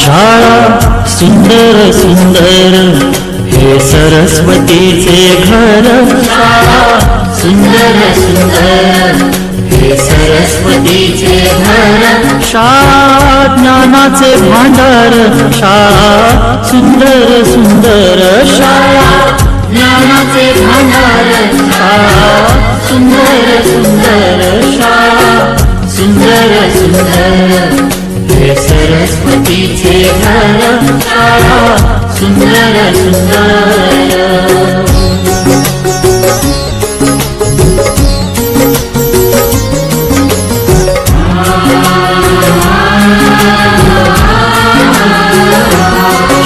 शाळा सुंदर सुंदर हे सरस्वतीचे घर शाळा सुंदर सुंदर हे सरस्वतीचे घर शाळा ज्ञानाचे भांडार शाळा सुंदर सुंदर शाळा ज्ञानाचे भांडार शाळा सुंदर सुंदर शाळा सुंदर सुंदर हे सरस्वतीचे घर शाळा सुंदर सुंदर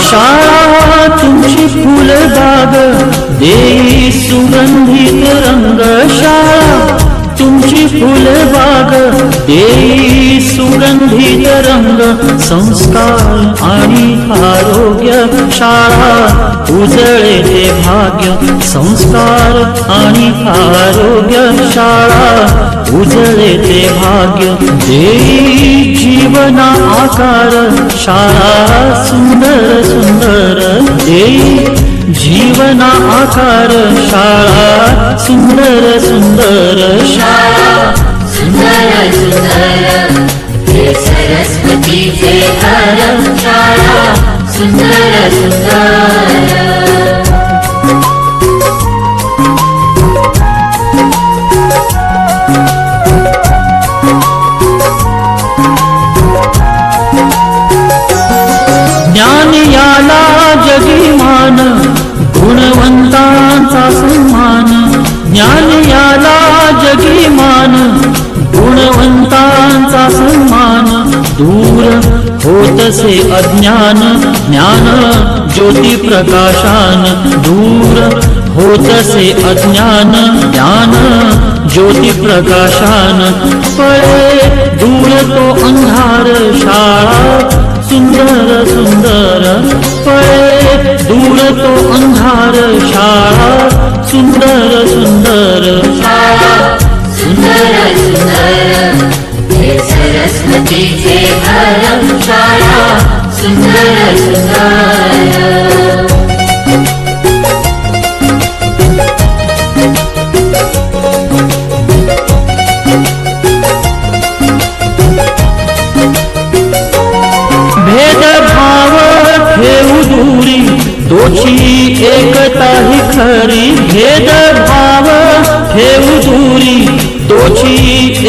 शाळा तुमची फुलबाग देई सुगंधित रंग शाळा तुमची फुलबाग देई सुगंधित रंग संस्कार आणि आरोग्य शाळा उजळे ते भाग्य संस्कार आणि आरोग्य शाळा उजळे ते भाग्य देई जीवना आकार शाळा सुंदर सुंदर देई जीवना आकार शाळा सुंदर सुंदर शाळा सुंदर सुंदर हे सरस्वतीचे घर शाळा सुंदर सुंदर ज्ञान याला जगीमान गुणवंतांचा सन्मान ज्ञान याला जगीमान गुणवंतांचा सन्मान दूर होतसे अज्ञान ज्ञान ज्योती प्रकाशान दूर होतसे अज्ञान ज्ञान ज्योती प्रकाशान पळे दूर तो अंधार शाळा सुंदर सुंदर पळे दूर तो अंधार शाळा सुंदर सुंदर शाळा सुंदर सुंदर हे सरस्वतीचे घर शाळा सुंदर सुंदर भेदभाव ठेवू दूरी दोषी एकता ही खरी भेदभाव ठेवू दूरी दोषी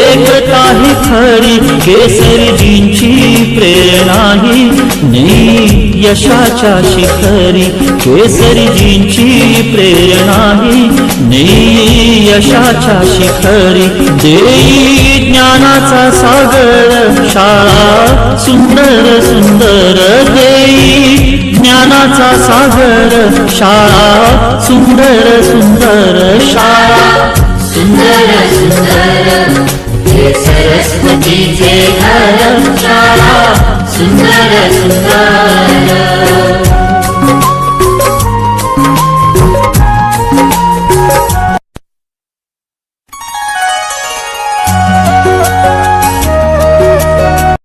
एकता ही खरी केसरीजींची प्रेरणा ही नेई यशाच्या शिखरी केसरीजींची प्रेरणा ही नेई यशाच्या शिखरी देई ज्ञानाचा सागर शाळा सुंदर सुंदर देई ज्ञानाचा सागर शाळा सुंदर सुंदर शाळा सुंदर सुंदर हे सरस्वतीचे घर शाळा सुंदर सुंदर